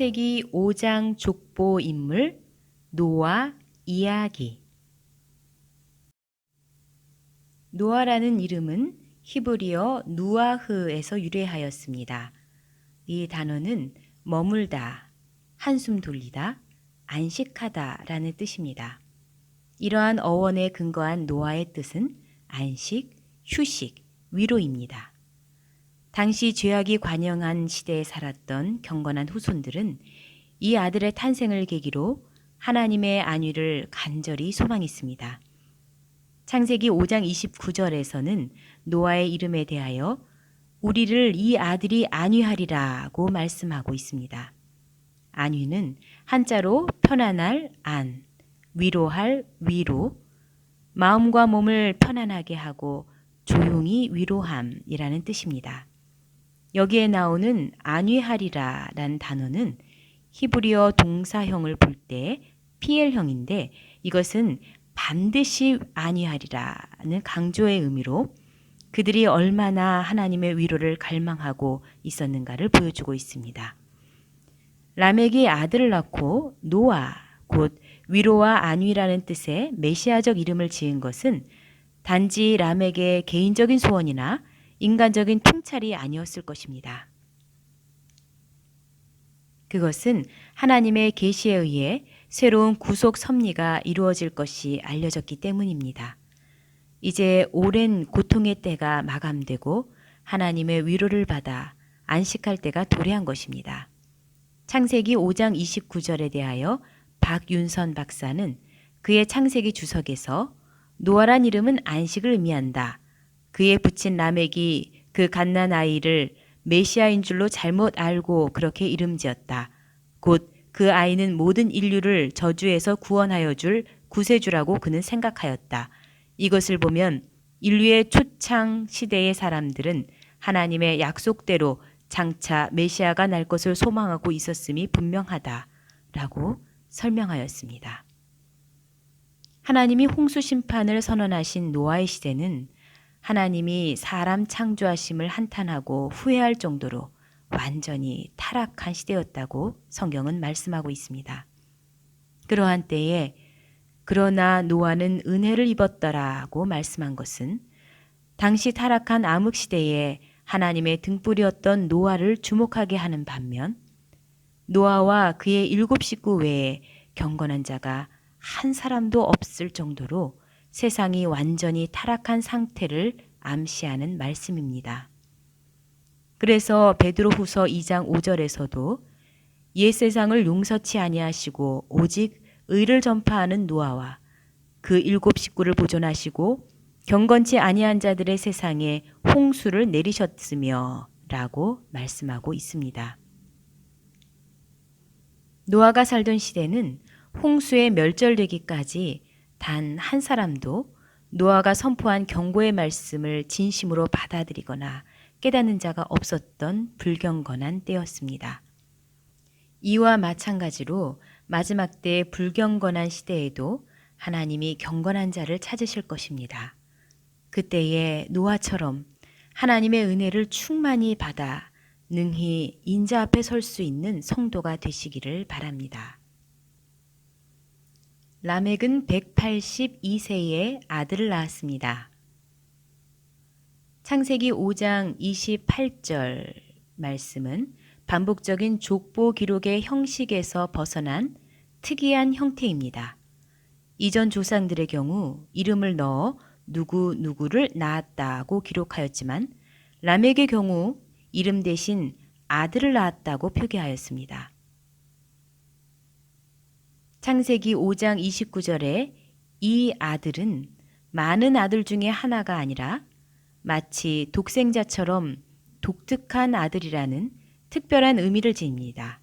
창세기 5장 족보 인물 노아 이야기. 노아라는 이름은 히브리어 누아흐에서 유래하였습니다. 이 단어는 머물다, 한숨 돌리다, 안식하다 라는 뜻입니다. 이러한 어원에 근거한 노아의 뜻은 안식, 휴식, 위로입니다. 당시 죄악이 관영한 시대에 살았던 경건한 후손들은 이 아들의 탄생을 계기로 하나님의 안위를 간절히 소망했습니다. 창세기 5장 29절에서는 노아의 이름에 대하여 우리를 이 아들이 안위하리라고 말씀하고 있습니다. 안위는 한자로 편안할 안, 위로할 위로, 마음과 몸을 편안하게 하고 조용히 위로함이라는 뜻입니다. 여기에 나오는 안위하리라라는 단어는 히브리어 동사형을 볼 때 PL형인데 이것은 반드시 안위하리라는 강조의 의미로 그들이 얼마나 하나님의 위로를 갈망하고 있었는가를 보여주고 있습니다. 라멕이 아들을 낳고 노아, 곧 위로와 안위라는 뜻의 메시아적 이름을 지은 것은 단지 라멕의 개인적인 소원이나 인간적인 통찰이 아니었을 것입니다. 그것은 하나님의 계시에 의해 새로운 구속 섭리가 이루어질 것이 알려졌기 때문입니다. 이제 오랜 고통의 때가 마감되고 하나님의 위로를 받아 안식할 때가 도래한 것입니다. 창세기 5장 29절에 대하여 박윤선 박사는 그의 창세기 주석에서 노아란 이름은 안식을 의미한다. 그에 붙인 라멕이 그 갓난 아이를 메시아인 줄로 잘못 알고 그렇게 이름 지었다. 곧 그 아이는 모든 인류를 저주에서 구원하여 줄 구세주라고 그는 생각하였다. 이것을 보면 인류의 초창 시대의 사람들은 하나님의 약속대로 장차 메시아가 날 것을 소망하고 있었음이 분명하다라고 설명하였습니다. 하나님이 홍수 심판을 선언하신 노아의 시대는 하나님이 사람 창조하심을 한탄하고 후회할 정도로 완전히 타락한 시대였다고 성경은 말씀하고 있습니다. 그러한 때에 그러나 노아는 은혜를 입었더라고 말씀한 것은 당시 타락한 암흑 시대에 하나님의 등불이었던 노아를 주목하게 하는 반면 노아와 그의 7 식구 외에 경건한 자가 한 사람도 없을 정도로 세상이 완전히 타락한 상태를 암시하는 말씀입니다. 그래서 베드로후서 2장 5절에서도 옛 세상을 용서치 아니하시고 오직 의를 전파하는 노아와 그 7 식구를 보존하시고 경건치 아니한 자들의 세상에 홍수를 내리셨으며 라고 말씀하고 있습니다. 노아가 살던 시대는 홍수에 멸절되기까지 단 한 사람도 노아가 선포한 경고의 말씀을 진심으로 받아들이거나 깨닫는 자가 없었던 불경건한 때였습니다. 이와 마찬가지로 마지막 때 불경건한 시대에도 하나님이 경건한 자를 찾으실 것입니다. 그때에 노아처럼 하나님의 은혜를 충만히 받아 능히 인자 앞에 설 수 있는 성도가 되시기를 바랍니다. 라멕은 182세에 아들을 낳았습니다. 창세기 5장 28절 말씀은 반복적인 족보 기록의 형식에서 벗어난 특이한 형태입니다. 이전 조상들의 경우 이름을 넣어 누구누구를 낳았다고 기록하였지만 라멕의 경우 이름 대신 아들을 낳았다고 표기하였습니다. 창세기 5장 29절에 이 아들은 많은 아들 중에 하나가 아니라 마치 독생자처럼 독특한 아들이라는 특별한 의미를 지닙니다.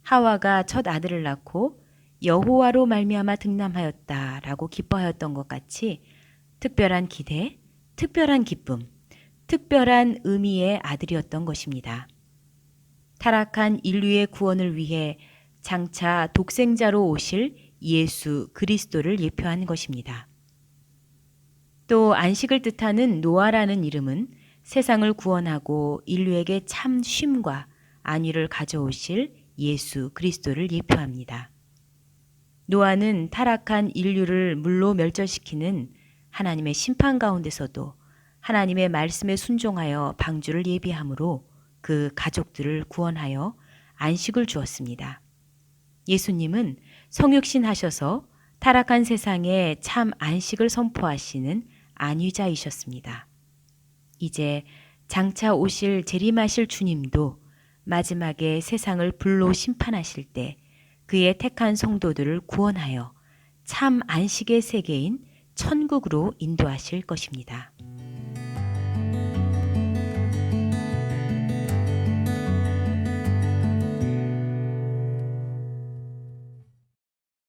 하와가 첫 아들을 낳고 여호와로 말미암아 득남하였다라고 기뻐하였던 것 같이 특별한 기대, 특별한 기쁨, 특별한 의미의 아들이었던 것입니다. 타락한 인류의 구원을 위해 장차 독생자로 오실 예수 그리스도를 예표한 것입니다. 또 안식을 뜻하는 노아라는 이름은 세상을 구원하고 인류에게 참 쉼과 안위를 가져오실 예수 그리스도를 예표합니다. 노아는 타락한 인류를 물로 멸절시키는 하나님의 심판 가운데서도 하나님의 말씀에 순종하여 방주를 예비함으로 그 가족들을 구원하여 안식을 주었습니다. 예수님은 성육신 하셔서 타락한 세상에 참 안식을 선포하시는 안위자이셨습니다. 이제 장차 오실 재림하실 주님도 마지막에 세상을 불로 심판하실 때 그의 택한 성도들을 구원하여 참 안식의 세계인 천국으로 인도하실 것입니다.